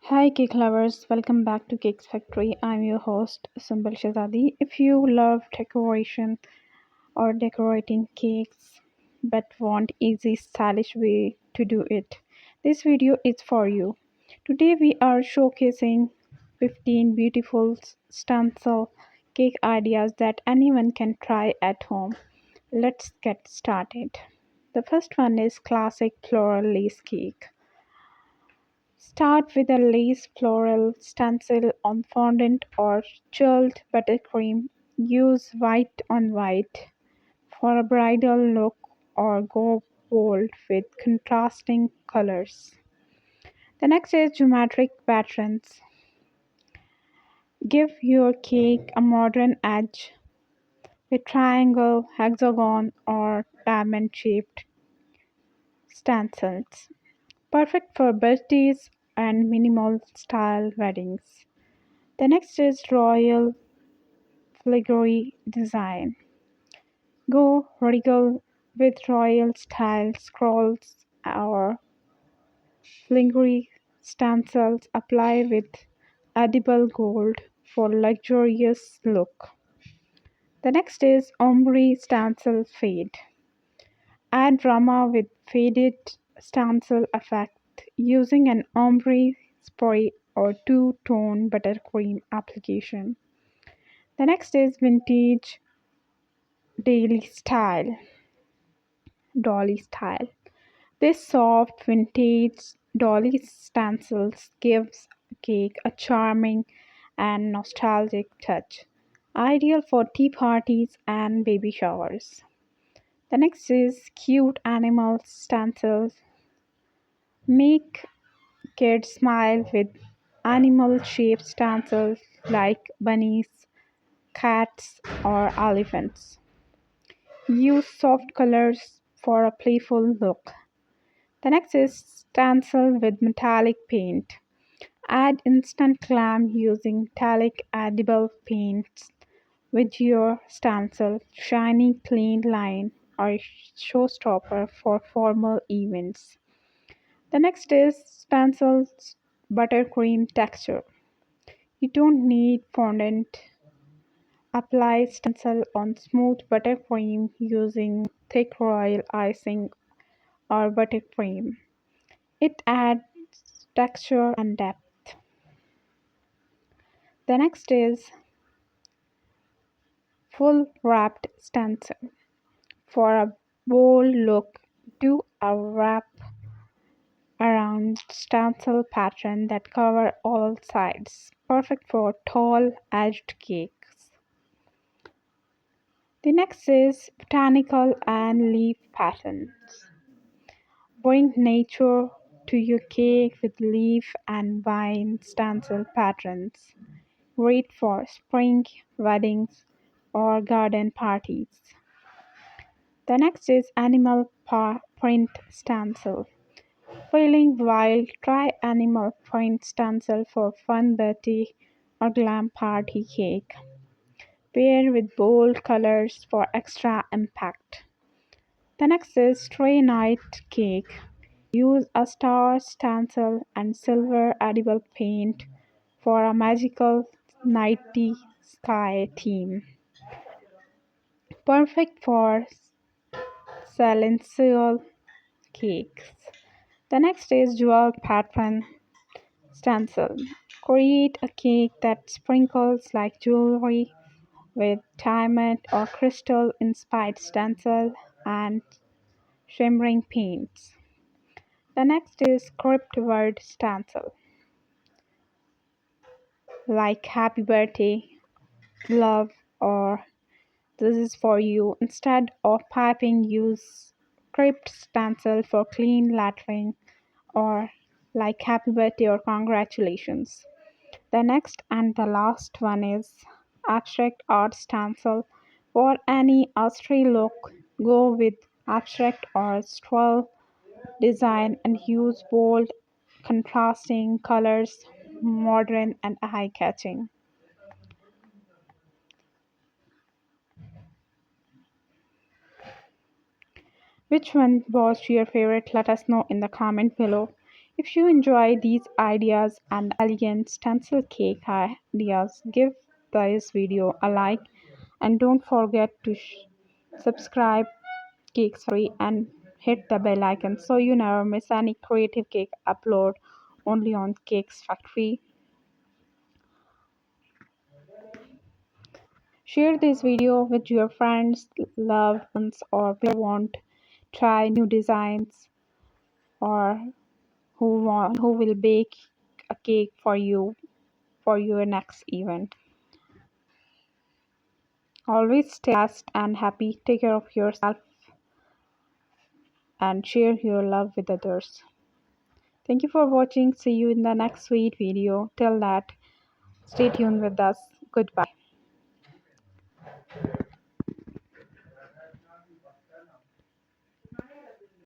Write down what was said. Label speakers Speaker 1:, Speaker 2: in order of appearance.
Speaker 1: Hi cake lovers, welcome back to Cakes Factory. I'm your host Sumbal Shazadi. If you love decoration or decorating cakes but want easy stylish way to do it, this video is for you. Today we are showcasing 15 beautiful stencil cake ideas that anyone can try at home. Let's get started. The first one is classic floral lace cake. Start with a lace floral stencil on fondant or chilled buttercream. Use white on white for a bridal look or go bold with contrasting colors. The next is geometric patterns. Give your cake a modern edge with triangle, hexagon, or diamond shaped stencils. Perfect for birthdays and minimal style weddings. The next is royal filigree design. Go radical with royal style scrolls or filigree stencils. Apply with edible gold for luxurious look. The next is ombre stencil fade. Add drama with faded stencil effect using an ombre spray or two-tone buttercream application. The next is vintage daily style, dolly style. This soft vintage dolly stencils gives cake a charming and nostalgic touch, ideal for tea parties and baby showers. The next is cute animal stencils. Make kids smile with animal shaped stencils like bunnies, cats, or elephants. Use soft colors for a playful look. The next is stencil with metallic paint. Add instant glam using metallic edible paints with your stencil, shiny clean line or showstopper for formal events. The next is stencils buttercream texture. You don't need fondant. Apply stencil on smooth buttercream using thick royal icing or buttercream. It adds texture and depth. The next is full wrapped stencil. For a bold look, do a wrap around stencil pattern that cover all sides. Perfect for tall edged cakes. The next is botanical and leaf patterns. Bring nature to your cake with leaf and vine stencil patterns. Great for spring weddings or garden parties. The next is animal print stencil. Feeling wild? Try animal print stencil for fun birthday or glam party cake. Pair with bold colors for extra impact. The next is stray night cake. Use a star stencil and silver edible paint for a magical nighty sky theme. Perfect for celestial cakes. The next is jewel pattern stencil. Create a cake that sprinkles like jewelry with diamond or crystal inspired stencil and shimmering paints. The next is script word stencil like happy birthday, love, or this is for you. Instead of piping, use script stencil for clean lettering or like happy birthday or congratulations. The next and the last one is abstract art stencil. For any astray look, go with abstract or swirl design and use bold, contrasting colors, modern and eye-catching. Which one was your favorite? Let us know in the comment below. If you enjoy these ideas and elegant stencil cake ideas, give this video a like and don't forget to subscribe Cakes Free and hit the bell icon so you never miss any creative cake upload only on Cakes Factory. Share this video with your friends, loved ones, or people who want try new designs or who will bake a cake for you for your next event. Always stay blessed and happy. Take care of yourself and share your love with others. Thank you for watching. See you in the next sweet video. Till that, stay tuned with us. Goodbye.